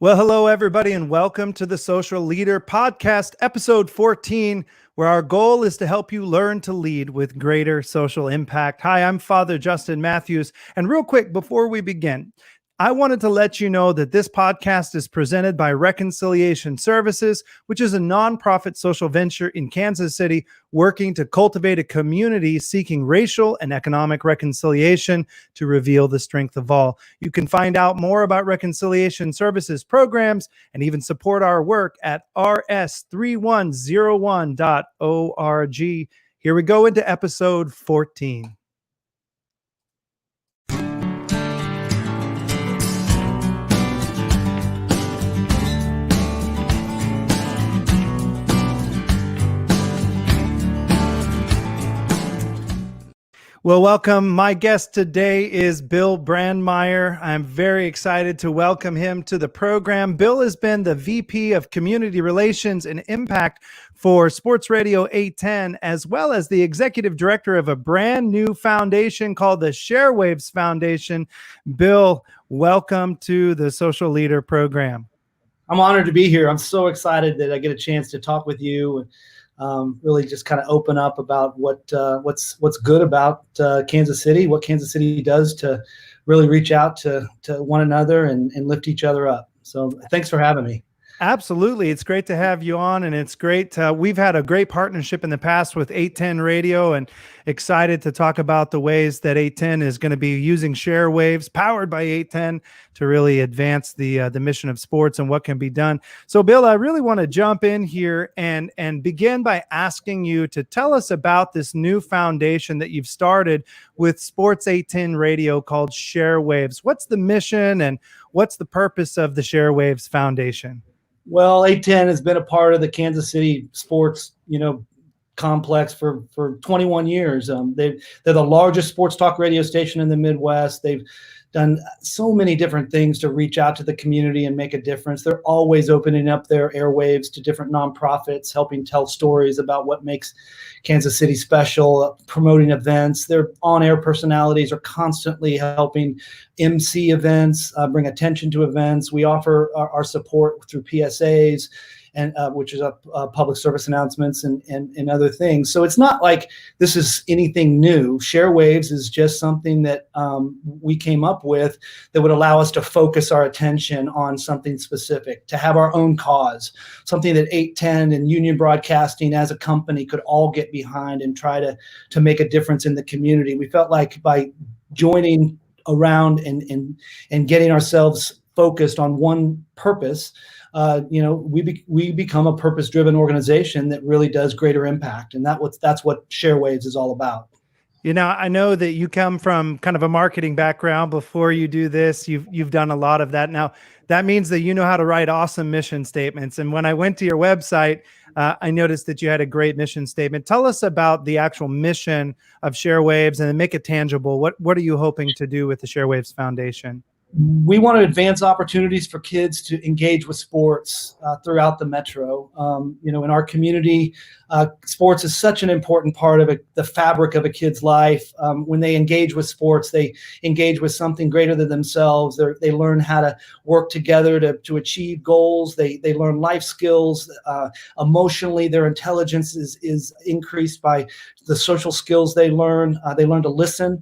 Well, hello, everybody, and welcome to the Social Leader Podcast, episode 14, where our goal is to help you learn to lead with greater social impact. Hi, I'm Father Justin Matthews. And real quick, before we begin, I wanted to let you know that this podcast is presented by Reconciliation Services, which is a nonprofit social venture in Kansas City working to cultivate a community seeking racial and economic reconciliation to reveal the strength of all. You can find out more about Reconciliation Services programs and even support our work at rs3101.org. Here we go into episode 14. Well, welcome. My guest today is Bill Brandmeyer. I'm very excited to welcome him to the program. Bill has been the VP of Community Relations and Impact for Sports Radio 810, as well as the executive director of a brand new foundation called the ShareWaves Foundation. Bill, welcome to the Social Leader program. I'm honored to be here. I'm so excited that I get a chance to talk with you. Really just kind of open up about what's good about Kansas City, what Kansas City does to really reach out to one another and lift each other up. So thanks for having me. Absolutely. It's great to have you on, and it's great. We've had a great partnership in the past with 810 Radio, and excited to talk about the ways that 810 is going to be using ShareWaves powered by 810 to really advance the mission of sports and what can be done. So, Bill, I really want to jump in here and begin by asking you to tell us about this new foundation that you've started with Sports 810 Radio called ShareWaves. What's the mission and what's the purpose of the ShareWaves Foundation? Well, 810 has been a part of the Kansas City sports, complex for 21 years. They're the largest sports talk radio station in the Midwest. They've done so many different things to reach out to the community and make a difference. They're always opening up their airwaves to different nonprofits, helping tell stories about what makes Kansas City special, promoting events. Their on-air personalities are constantly helping MC events, bring attention to events. We offer our support through PSAs, and which is public service announcements and other things. So it's not like this is anything new. ShareWaves is just something that we came up with that would allow us to focus our attention on something specific, to have our own cause, something that 810 and Union Broadcasting as a company could all get behind and try to make a difference in the community. We felt like by joining around and getting ourselves focused on one purpose, we become a purpose-driven organization that really does greater impact, and that's what ShareWaves is all about. I know that you come from kind of a marketing background. Before you do this, you've done a lot of that. Now, that means that you know how to write awesome mission statements. And when I went to your website, I noticed that you had a great mission statement. Tell us about the actual mission of ShareWaves and make it tangible. What are you hoping to do with the ShareWaves Foundation? We want to advance opportunities for kids to engage with sports throughout the metro. In our community, sports is such an important part of the fabric of a kid's life. When they engage with sports, they engage with something greater than themselves. They learn how to work together to achieve goals. They learn life skills. Emotionally, their intelligence is increased by the social skills they learn. They learn to listen.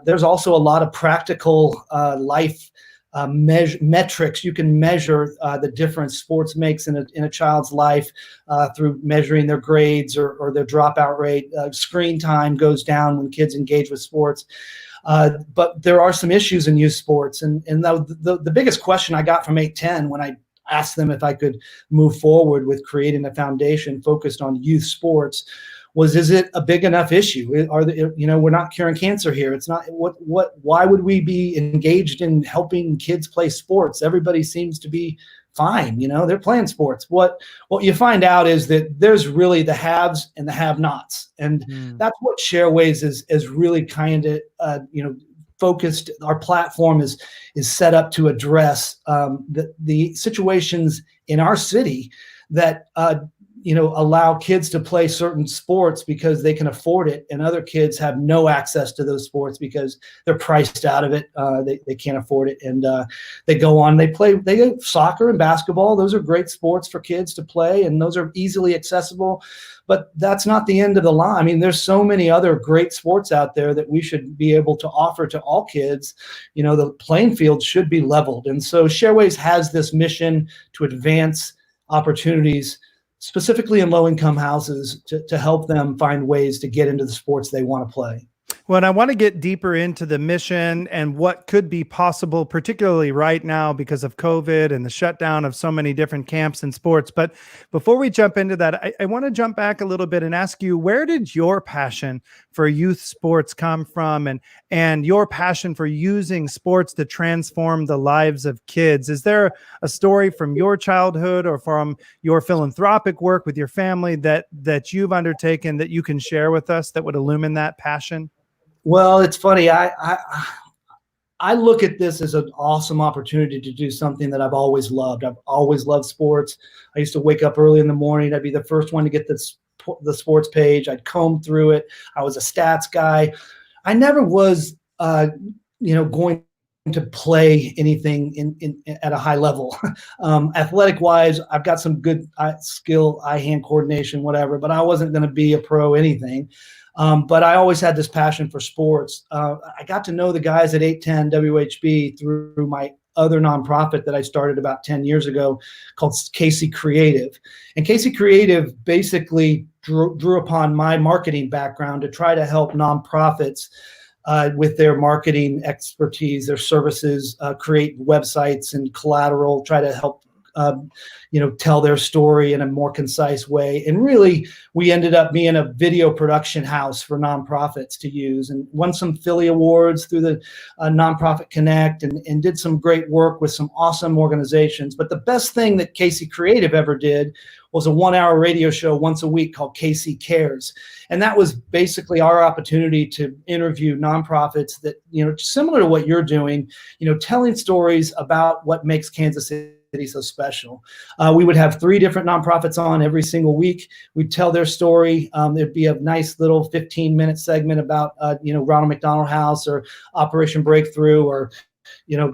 There's also a lot of practical life metrics. You can measure the difference sports makes in a child's life through measuring their grades or their dropout rate. Screen time goes down when kids engage with sports. But there are some issues in youth sports. And the biggest question I got from 810 when I asked them if I could move forward with creating a foundation focused on youth sports was, is it a big enough issue? We're not curing cancer here. It's not why would we be engaged in helping kids play sports? Everybody seems to be fine. They're playing sports. What you find out is that there's really the haves and the have-nots. And that's what ShareWaves is really kind of, focused. Our platform is set up to address the situations in our city that allow kids to play certain sports because they can afford it, and other kids have no access to those sports because they're priced out of it. They can't afford it, and they go on. They go soccer and basketball. Those are great sports for kids to play, and those are easily accessible. But that's not the end of the line. I mean, there's so many other great sports out there that we should be able to offer to all kids. The playing field should be leveled, and so ShareWaves has this mission to advance opportunities, specifically in low-income houses, to help them find ways to get into the sports they want to play. Well, and I want to get deeper into the mission and what could be possible, particularly right now because of COVID and the shutdown of so many different camps and sports. But before we jump into that, I want to jump back a little bit and ask you, where did your passion for youth sports come from, and your passion for using sports to transform the lives of kids? Is there a story from your childhood or from your philanthropic work with your family that you've undertaken that you can share with us that would illumine that passion? Well, it's funny. I look at this as an awesome opportunity to do something that I've always loved. I've always loved sports. I used to wake up early in the morning. I'd be the first one to get the sports page. I'd comb through it. I was a stats guy. I never was, going to play anything at a high level. Athletic wise, I've got some good skill, eye-hand coordination, whatever, but I wasn't going to be a pro anything. But I always had this passion for sports. I got to know the guys at 810 WHB through my other nonprofit that I started about 10 years ago called Casey Creative. And Casey Creative basically drew upon my marketing background to try to help nonprofits with their marketing expertise, their services, create websites and collateral, try to help tell their story in a more concise way. And really, we ended up being a video production house for nonprofits to use, and won some Philly awards through the Nonprofit Connect, and did some great work with some awesome organizations. But the best thing that Casey Creative ever did was a 1-hour radio show once a week called Casey Cares. And that was basically our opportunity to interview nonprofits that, similar to what you're doing, telling stories about what makes Kansas City so special. We would have 3 different nonprofits on every single week. We'd tell their story. There'd be a nice little 15-minute segment about, Ronald McDonald House or Operation Breakthrough or,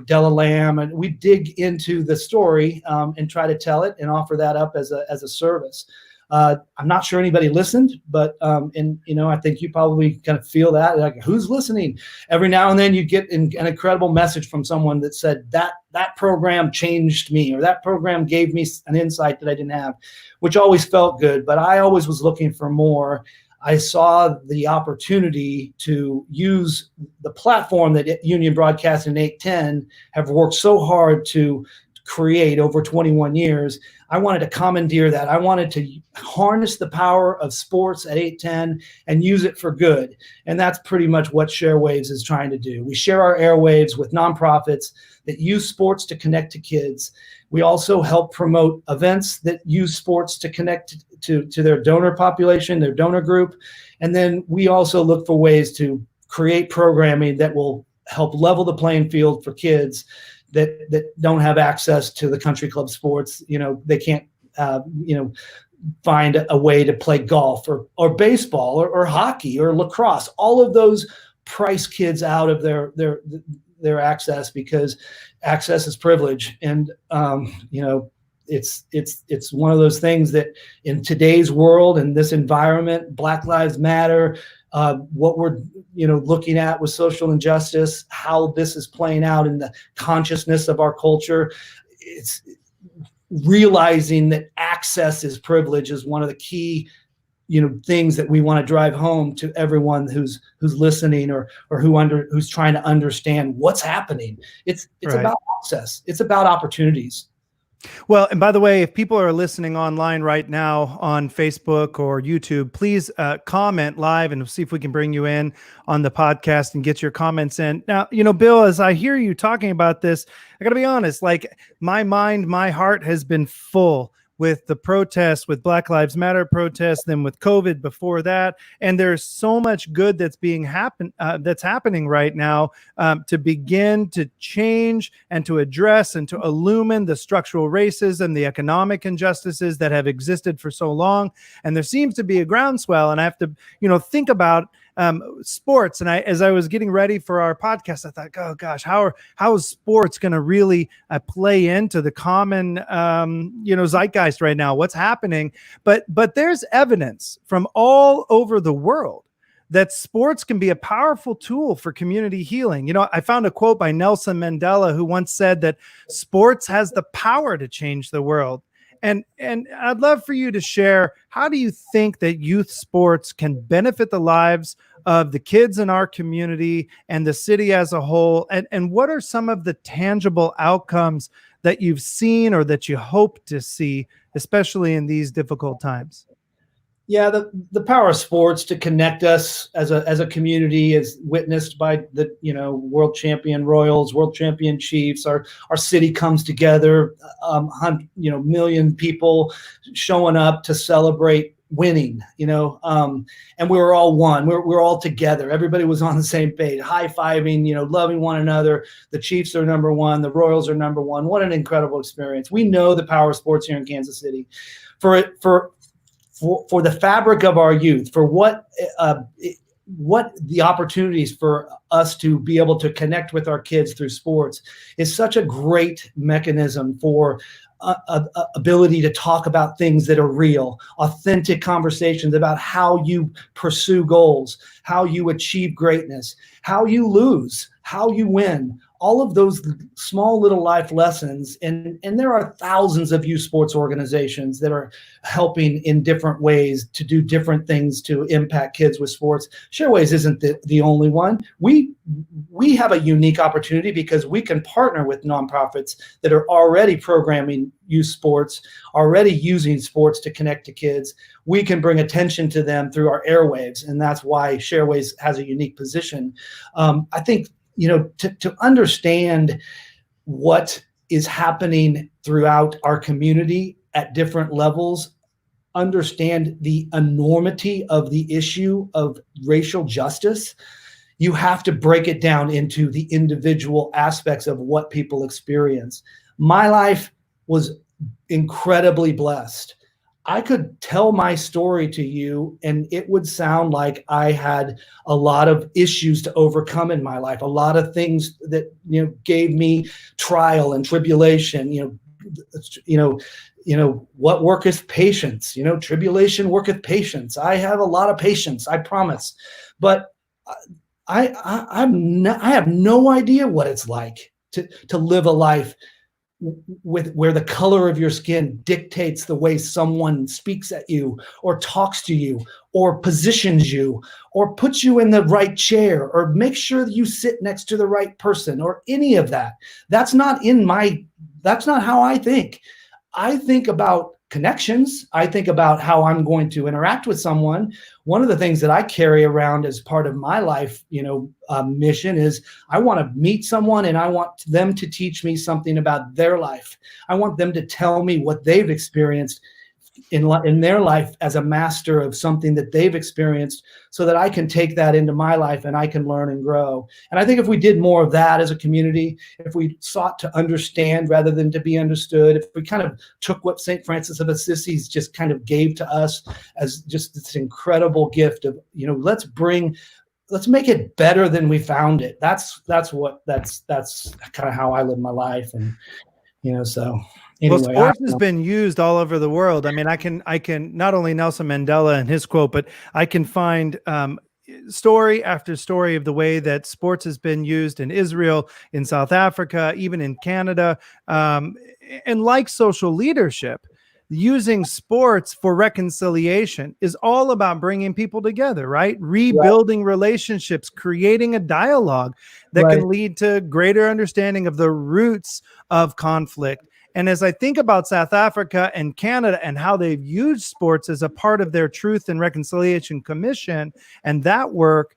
Della Lamb. And we dig into the story and try to tell it and offer that up as a service. I'm not sure anybody listened, but I think you probably kind of feel that, like, who's listening? Every now and then you get an incredible message from someone that said that program changed me, or that program gave me an insight that I didn't have, which always felt good. But I always was looking for more. I saw the opportunity to use the platform that Union Broadcast and 810 have worked so hard to create over 21 years. I wanted to commandeer that. I wanted to harness the power of sports at 810 and use it for good. And that's pretty much what ShareWaves is trying to do. We share our airwaves with nonprofits that use sports to connect to kids. We also help promote events that use sports to connect to their donor population, their donor group. And then we also look for ways to create programming that will help level the playing field for kids that don't have access to the country club sports. They can't, find a way to play golf or baseball or hockey or lacrosse. All of those price kids out of their access, because access is privilege. And, it's one of those things that in today's world and this environment, Black Lives Matter, what we're looking at with social injustice, how this is playing out in the consciousness of our culture, it's realizing that access is privilege is one of the key things that we want to drive home to everyone who's listening or who's trying to understand what's happening. It's right. About access. It's about opportunities. Well, and by the way, if people are listening online right now on Facebook or YouTube, please comment live and see if we can bring you in on the podcast and get your comments in. Now, Bill, as I hear you talking about this, I got to be honest, like my mind, my heart has been full with the protests, with Black Lives Matter protests, then with COVID before that. And there's so much good that's that's happening right now to begin to change and to address and to illumine the structural racism, the economic injustices that have existed for so long. And there seems to be a groundswell. And I have to, think about sports. And as I was getting ready for our podcast, I thought, oh gosh, how is sports going to really play into the common, zeitgeist right now? What's happening? But there's evidence from all over the world that sports can be a powerful tool for community healing. I found a quote by Nelson Mandela, who once said that sports has the power to change the world. And I'd love for you to share, how do you think that youth sports can benefit the lives of the kids in our community and the city as a whole? And what are some of the tangible outcomes that you've seen or that you hope to see, especially in these difficult times? Yeah, the power of sports to connect us as a community is witnessed by the world champion Royals, world champion Chiefs. Our city comes together, million people showing up to celebrate winning. And we were all one. We're all together. Everybody was on the same page, high-fiving, loving one another. The Chiefs are number one. The Royals are number one. What an incredible experience. We know the power of sports here in Kansas City. For the fabric of our youth, for what the opportunities for us to be able to connect with our kids through sports is such a great mechanism for ability to talk about things that are real, authentic conversations about how you pursue goals, how you achieve greatness, how you lose, how you win. All of those small little life lessons, and there are thousands of youth sports organizations that are helping in different ways to do different things to impact kids with sports. ShareWaves isn't the only one. We have a unique opportunity because we can partner with nonprofits that are already programming youth sports, already using sports to connect to kids. We can bring attention to them through our airwaves, and that's why ShareWaves has a unique position. I think to understand what is happening throughout our community at different levels, understand the enormity of the issue of racial justice, you have to break it down into the individual aspects of what people experience. My life was incredibly blessed. I could tell my story to you and it would sound like I had a lot of issues to overcome in my life, a lot of things that, gave me trial and tribulation, what worketh patience, tribulation worketh patience. I have a lot of patience, I promise. But I have no idea what it's like to live a life where the color of your skin dictates the way someone speaks at you or talks to you or positions you or puts you in the right chair or makes sure that you sit next to the right person or any of that. That's not how I think. I think about connections. I think about how I'm going to interact with someone. One of the things that I carry around as part of my life, mission is I want to meet someone and I want them to teach me something about their life. I want them to tell me what they've experienced in their life as a master of something that they've experienced so that I can take that into my life and I can learn and grow. And I think if we did more of that as a community, if we sought to understand rather than to be understood, if we kind of took what St. Francis of Assisi just kind of gave to us as just this incredible gift of, let's make it better than we found it. That's kind of how I live my life. And, so. Anyway, well, sports has been used all over the world. I mean, I can not only Nelson Mandela and his quote, but I can find story after story of the way that sports has been used in Israel, in South Africa, even in Canada. And like social leadership, using sports for reconciliation is all about bringing people together, right? Rebuilding relationships, creating a dialogue that can lead to greater understanding of the roots of conflict. And as I think about South Africa and Canada and how they've used sports as a part of their Truth and Reconciliation Commission and that work,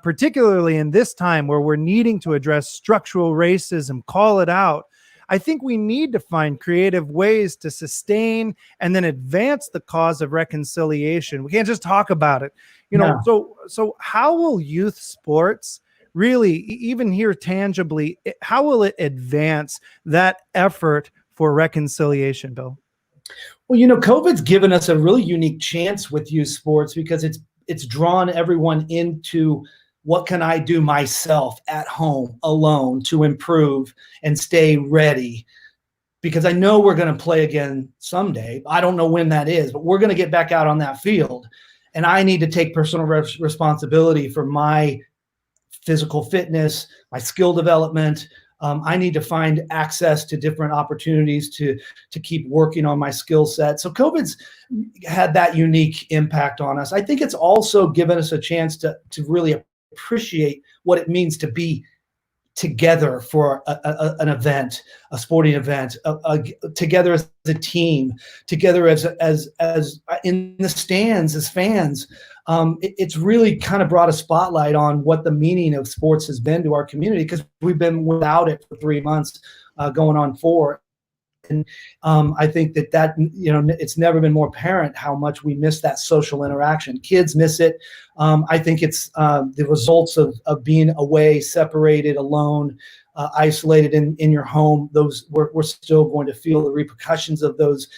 particularly in this time where we're needing to address structural racism, call it out, I think we need to find creative ways to sustain and then advance the cause of reconciliation. We can't just talk about it. No. So how will youth sports really, even here tangibly, how will it advance that effort for reconciliation, Bill? Well, COVID's given us a really unique chance with youth sports because it's drawn everyone into what can I do myself at home alone to improve and stay ready. Because I know we're going to play again someday. I don't know when that is, but we're going to get back out on that field. And I need to take personal responsibility for my physical fitness, my skill development. I need to find access to different opportunities to keep working on my skill set. So COVID's had that unique impact on us. I think it's also given us a chance to really appreciate what it means to be together for an event, a sporting event, together as a team, together as in the stands as fans. It's really kind of brought a spotlight on what the meaning of sports has been to our community, because we've been without it for 3 months, going on 4. And I think that it's never been more apparent how much we miss that social interaction. Kids miss it. I think it's the results of being away, separated, alone, isolated in your home. Those we're still going to feel the repercussions of those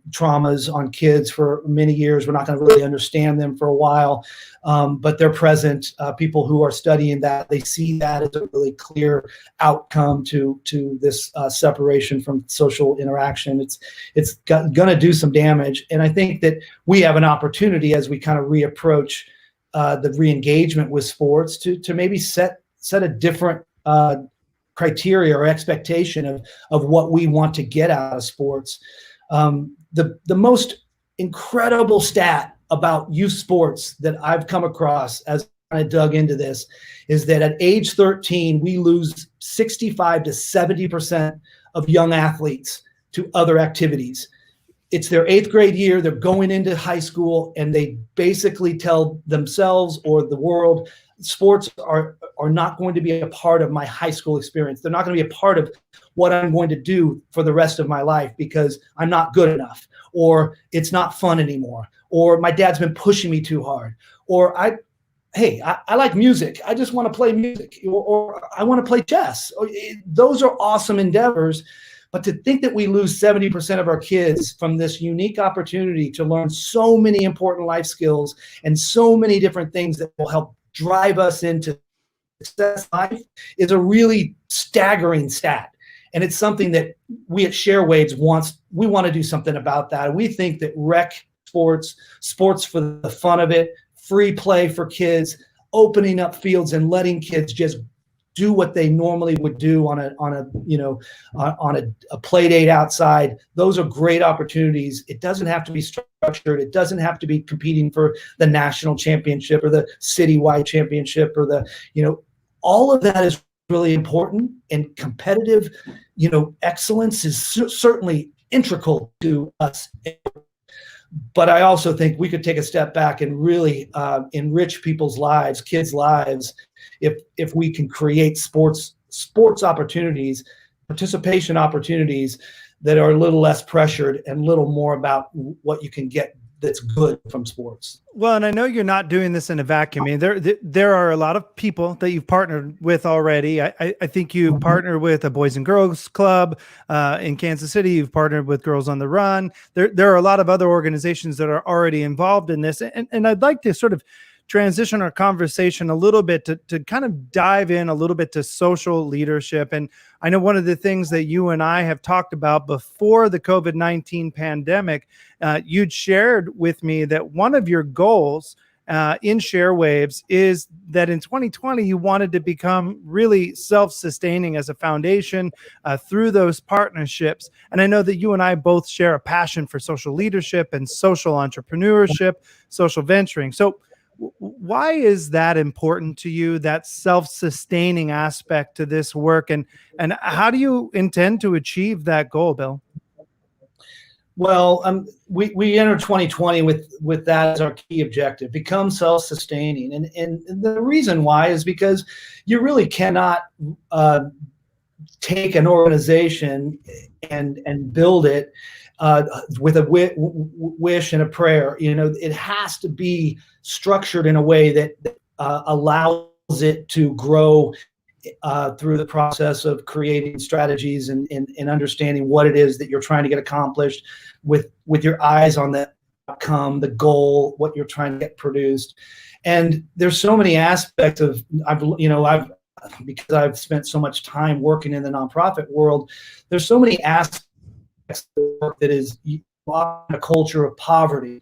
traumas on kids for many years. We're not going to really understand them for a while, but they're present. People who are studying that, they see that as a really clear outcome to this separation from social interaction. It's going to do some damage, and I think that we have an opportunity as we kind of reapproach the re-engagement with sports to maybe set a different criteria or expectation of what we want to get out of sports. The most incredible stat about youth sports that I've come across as I dug into this is that at age 13, we lose 65 to 70% of young athletes to other activities. It's their 8th grade year. They're going into high school, and they basically tell themselves or the world, sports are not going to be a part of my high school experience. They're not going to be a part of what I'm going to do for the rest of my life because I'm not good enough, or it's not fun anymore, or my dad's been pushing me too hard, or I like music. I just want to play music, or I want to play chess. Those are awesome endeavors. But to think that we lose 70% of our kids from this unique opportunity to learn so many important life skills and so many different things that will help drive us into success life is a really staggering stat. And it's something that we at ShareWaves want to do something about that. We think that rec sports for the fun of it, free play for kids, opening up fields and letting kids just do what they normally would do on a play date outside. Those are great opportunities. It doesn't have to be structured. It doesn't have to be competing for the national championship or the citywide championship or all of that is really important, and competitive, excellence is certainly integral to us. But I also think we could take a step back and really enrich people's lives, kids' lives, if we can create sports opportunities, participation opportunities that are a little less pressured and a little more about what you can get that's good from sports. Well, and I know you're not doing this in a vacuum. I mean, there are a lot of people that you've partnered with already. I think you've partnered with a Boys and Girls Club in Kansas City. You've partnered with Girls on the Run. There are a lot of other organizations that are already involved in this. And I'd like to sort of transition our conversation a little bit to kind of dive in a little bit to social leadership. And I know one of the things that you and I have talked about before the COVID-19 pandemic, you'd shared with me that one of your goals in ShareWaves is that in 2020, you wanted to become really self-sustaining as a foundation through those partnerships. And I know that you and I both share a passion for social leadership and social entrepreneurship, social venturing. So why is that important to you, that self-sustaining aspect to this work? And how do you intend to achieve that goal, Bill? Well, we enter 2020 with that as our key objective: become self-sustaining. And the reason why is because you really cannot take an organization and build it with a wish and a prayer. It has to be structured in a way that allows it to grow through the process of creating strategies and understanding what it is that you're trying to get accomplished with your eyes on the outcome, the goal, what you're trying to get produced. And there's so many aspects of, because I've spent so much time working in the nonprofit world, there's so many aspects of work that is a culture of poverty.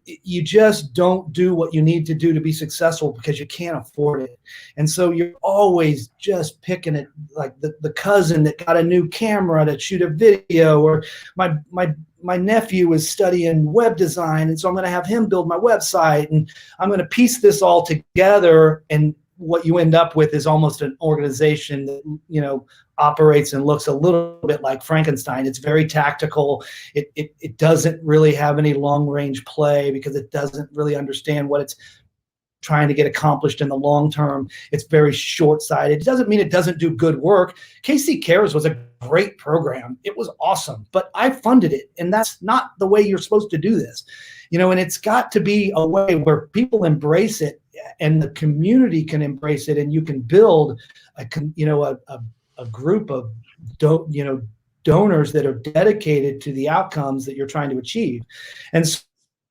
You just don't do what you need to do to be successful because you can't afford it. And so you're always just picking it, like the cousin that got a new camera to shoot a video, or my nephew is studying web design, and so I'm going to have him build my website, and I'm going to piece this all together. And what you end up with is almost an organization that, operates and looks a little bit like Frankenstein. It's very tactical. It doesn't really have any long range play because it doesn't really understand what it's trying to get accomplished in the long term. It's very short-sighted. It doesn't mean it doesn't do good work. KC Cares was a great program. It was awesome, but I funded it, and that's not the way you're supposed to do this. And it's got to be a way where people embrace it and the community can embrace it, and you can build a group of donors that are dedicated to the outcomes that you're trying to achieve. And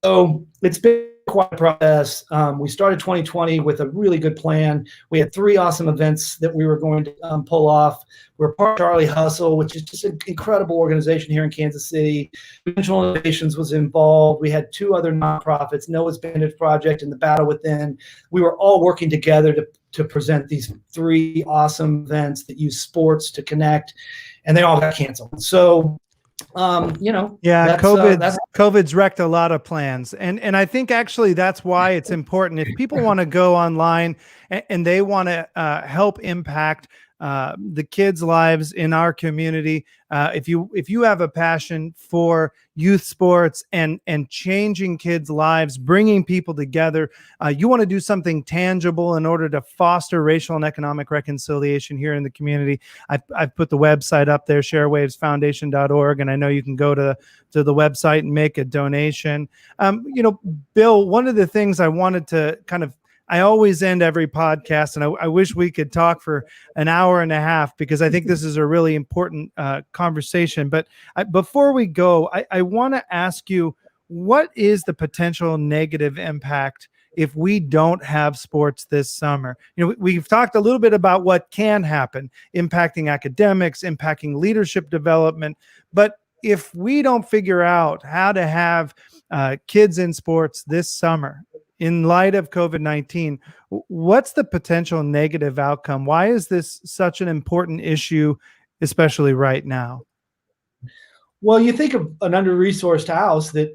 so it's been quite a process. We started 2020 with a really good plan. We had 3 awesome events that we were going to pull off. We're part of Charlie Hustle, which is just an incredible organization here in Kansas City. Digital Innovations was involved. We had 2 other nonprofits, Noah's Bandage Project and The Battle Within. We were all working together to present these 3 awesome events that use sports to connect, and they all got canceled. So COVID's wrecked a lot of plans. And I think actually that's why it's important. If people want to go online and they want to help impact the kids' lives in our community, if you have a passion for youth sports and changing kids' lives, bringing people together, you want to do something tangible in order to foster racial and economic reconciliation here in the community. I've put the website up there, ShareWavesFoundation.org, and I know you can go to the website and make a donation. Bill, one of the things I wanted to I always end every podcast, and I wish we could talk for an hour and a half because I think this is a really important conversation. But before we go, I want to ask you, what is the potential negative impact if we don't have sports this summer? We've talked a little bit about what can happen, impacting academics, impacting leadership development. But if we don't figure out how to have kids in sports this summer, in light of COVID-19, what's the potential negative outcome? Why is this such an important issue, especially right now? Well, you think of an under-resourced house that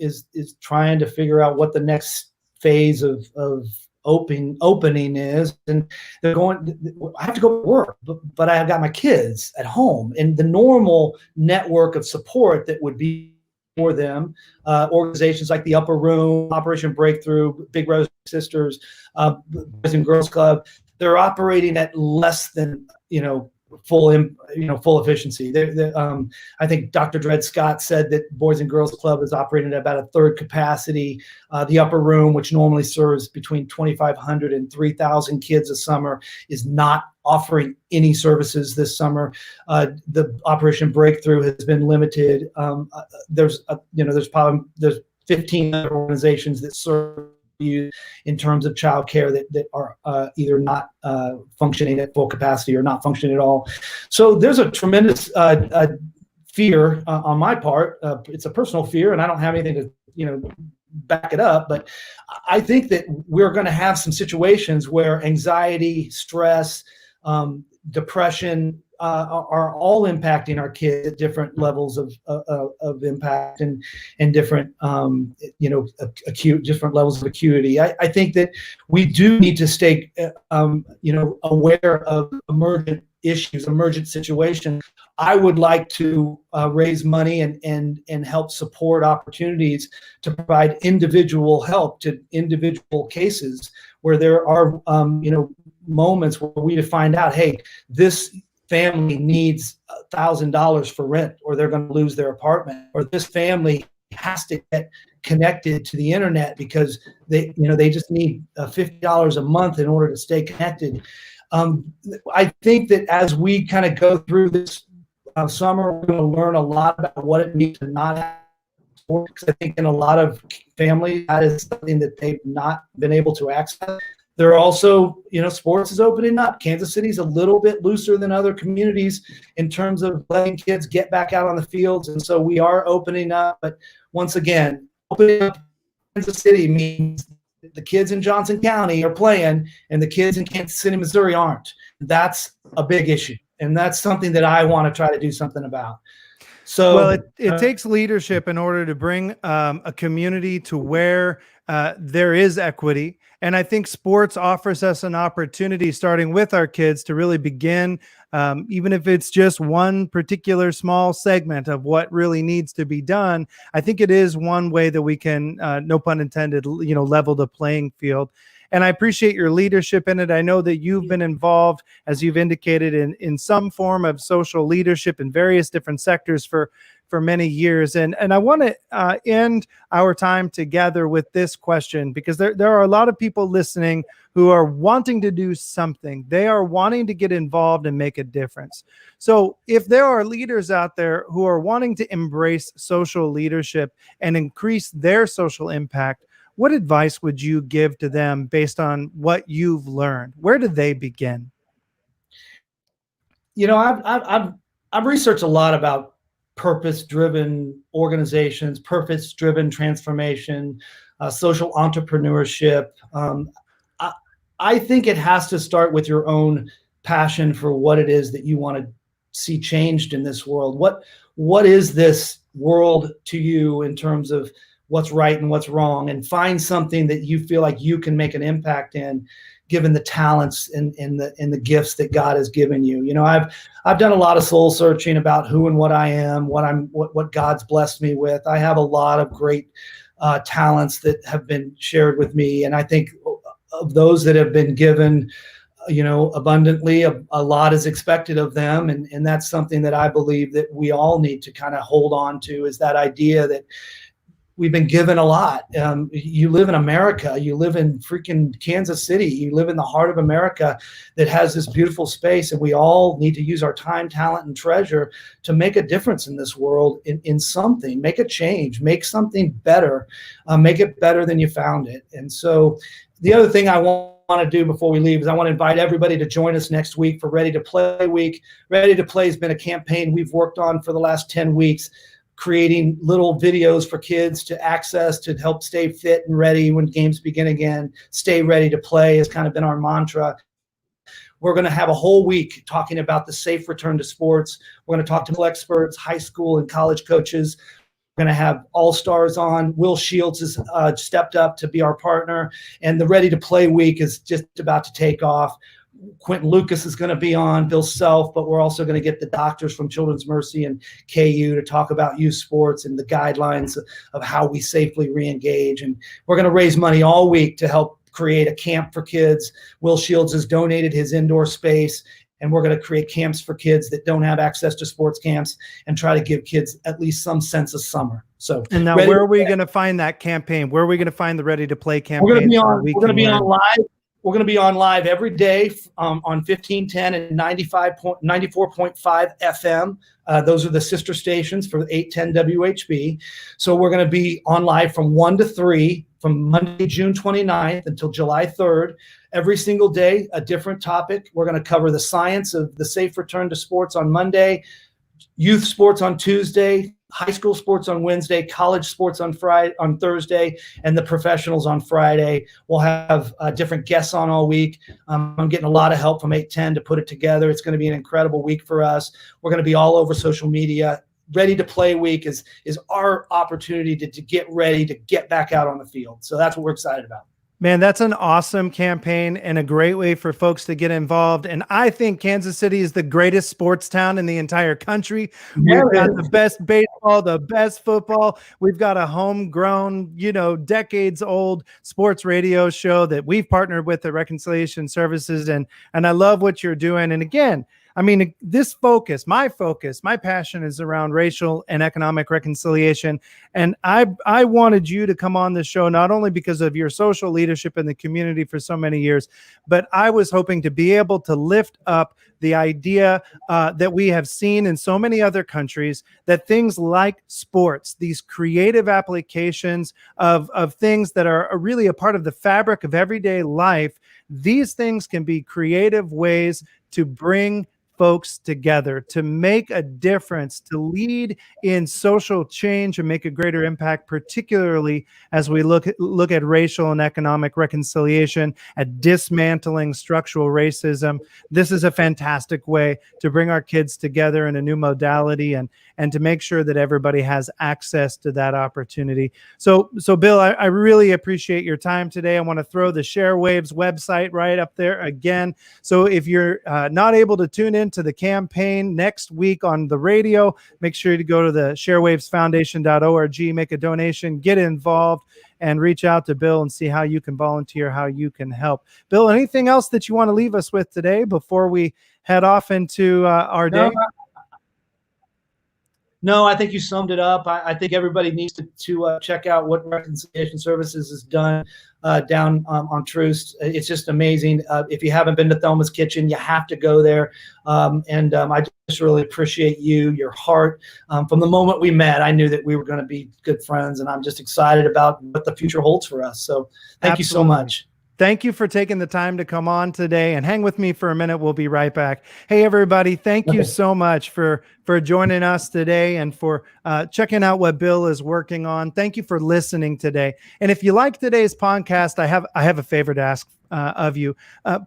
is trying to figure out what the next phase of opening is, and they're going, I have to go to work, but I have got my kids at home, and the normal network of support that would be for them, organizations like the Upper Room, Operation Breakthrough, Big Brothers and Sisters, Boys and Girls Club, they're operating at less than full efficiency. I think Dr. Dred Scott said that Boys and Girls Club is operating at about 1/3 capacity. The Upper Room, which normally serves between 2,500 and 3,000 kids a summer, is not offering any services this summer. The Operation Breakthrough has been limited. There's 15 other organizations that serve you in terms of childcare that are either not functioning at full capacity or not functioning at all. So there's a tremendous fear on my part. It's a personal fear, and I don't have anything to back it up, but I think that we're going to have some situations where anxiety, stress, depression are all impacting our kids at different levels of impact and different different levels of acuity. I think that we do need to stay aware of emergent issues, emergent situations. I would like to raise money and help support opportunities to provide individual help to individual cases where there are moments where we find out, hey, this family needs $1,000 for rent, or they're going to lose their apartment, or this family has to get connected to the internet because they just need $50 a month in order to stay connected. I think that as we kind of go through this summer, we're going to learn a lot about what it means to not have sports. Because I think in a lot of families, that is something that they've not been able to access. There are also, sports is opening up. Kansas City's a little bit looser than other communities in terms of letting kids get back out on the fields. And so we are opening up. But once again, opening up Kansas City means the kids in Johnson County are playing and the kids in Kansas City, Missouri aren't. That's a big issue. And that's something that I want to try to do something about. So, well, it takes leadership in order to bring a community to where there is equity. And I think sports offers us an opportunity, starting with our kids, to really begin, even if it's just one particular small segment of what really needs to be done. I think it is one way that we can, no pun intended, level the playing field. And I appreciate your leadership in it. I know that you've been involved, as you've indicated, in some form of social leadership in various different sectors for many years. And I want to end our time together with this question, because there are a lot of people listening who are wanting to do something. They are wanting to get involved and make a difference. So if there are leaders out there who are wanting to embrace social leadership and increase their social impact, what advice would you give to them based on what you've learned? Where do they begin? I've researched a lot about purpose-driven organizations, purpose-driven transformation, social entrepreneurship. I think it has to start with your own passion for what it is that you want to see changed in this world. What is this world to you in terms of what's right and what's wrong, and find something that you feel like you can make an impact in, given the talents and the gifts that God has given you. I've done a lot of soul searching about who and what I am, what God's blessed me with. I have a lot of great talents that have been shared with me, and I think of those that have been given, abundantly, a lot is expected of them, and that's something that I believe that we all need to kind of hold on to, is that idea that we've been given a lot. You live in America. You live in freaking Kansas City. You live in the heart of America that has this beautiful space, and we all need to use our time, talent, and treasure to make a difference in this world in something. Make a change. Make something better. Make it better than you found it. And so the other thing I want to do before we leave is I want to invite everybody to join us next week for Ready to Play Week. Ready to Play has been a campaign we've worked on for the last 10 weeks, creating little videos for kids to access to help stay fit and ready when games begin again. Stay ready to play has kind of been our mantra. We're going to have a whole week talking about the safe return to sports. We're going to talk to experts, high school and college coaches. We're going to have all-stars on. Will Shields has stepped up to be our partner, and the Ready to Play Week is just about to take off. Quentin Lucas is going to be on, Bill Self, but we're also going to get the doctors from Children's Mercy and KU to talk about youth sports and the guidelines of how we safely re-engage. And we're going to raise money all week to help create a camp for kids. Will Shields has donated his indoor space, and we're going to create camps for kids that don't have access to sports camps and try to give kids at least some sense of summer. So, and now where are we going to find that campaign? Where are we going to find the Ready to Play campaign? We're going to be on live. We're going to be on live every day on 1510 and 94.5 FM. Those are the sister stations for 810 WHB. So we're going to be on live from 1 to 3 from Monday, June 29th until July 3rd. Every single day, a different topic. We're going to cover the science of the safe return to sports on Monday, youth sports on Tuesday, high school sports on Wednesday, college sports on Thursday, and the professionals on Friday. We'll have different guests on all week. I'm getting a lot of help from 810 to put it together. It's going to be an incredible week for us. We're going to be all over social media. Ready to Play Week is our opportunity to get ready to get back out on the field. So that's what we're excited about. Man, that's an awesome campaign and a great way for folks to get involved. And I think Kansas City is the greatest sports town in the entire country. Yeah, we've got the best baseball, the best football. We've got a homegrown, decades old sports radio show that we've partnered with the Reconciliation Services. And I love what you're doing. And again, I mean, my passion is around racial and economic reconciliation. And I wanted you to come on the show, not only because of your social leadership in the community for so many years, but I was hoping to be able to lift up the idea that we have seen in so many other countries, that things like sports, these creative applications of things that are really a part of the fabric of everyday life, these things can be creative ways to bring folks together, to make a difference, to lead in social change and make a greater impact, particularly as we look at racial and economic reconciliation, at dismantling structural racism. This is a fantastic way to bring our kids together in a new modality and to make sure that everybody has access to that opportunity. So Bill, I really appreciate your time today. I want to throw the ShareWaves website right up there again. So if you're not able to tune in to the campaign next week on the radio, make sure to go to the ShareWavesFoundation.org, make a donation, get involved, and reach out to Bill and see how you can volunteer, how you can help. Bill, anything else that you want to leave us with today before we head off into our day? No, I think you summed it up. I think everybody needs to check out what Reconciliation Services has done down on Troost. It's just amazing. If you haven't been to Thelma's Kitchen, you have to go there. I just really appreciate your heart. From the moment we met, I knew that we were going to be good friends, and I'm just excited about what the future holds for us. So thank you so much. Thank you for taking the time to come on today, and hang with me for a minute. We'll be right back. Hey, everybody. Thank you so much for joining us today and for checking out what Bill is working on. Thank you for listening today. And if you like today's podcast, I have a favor to ask of you.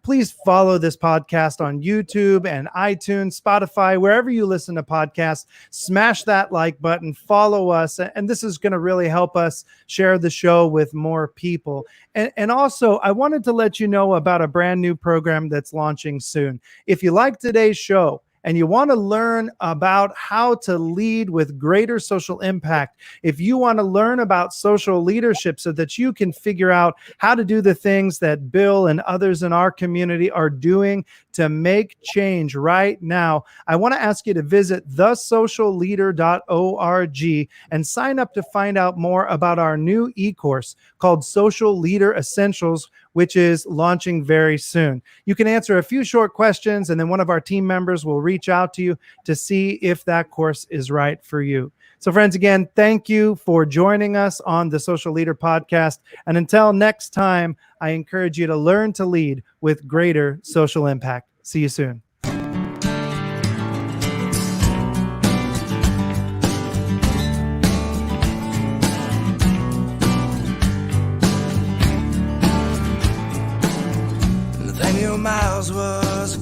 Please follow this podcast on YouTube and iTunes, Spotify, wherever you listen to podcasts. Smash that like button, follow us. And this is going to really help us share the show with more people. And also, I wanted to let you know about a brand new program that's launching soon. If you like today's show, and you want to learn about how to lead with greater social impact, if you want to learn about social leadership so that you can figure out how to do the things that Bill and others in our community are doing to make change right now, I want to ask you to visit thesocialleader.org and sign up to find out more about our new e-course called Social Leader Essentials, which is launching very soon. You can answer a few short questions, and then one of our team members will reach out to you to see if that course is right for you. So friends, again, thank you for joining us on the Social Leader Podcast. And until next time, I encourage you to learn to lead with greater social impact. See you soon.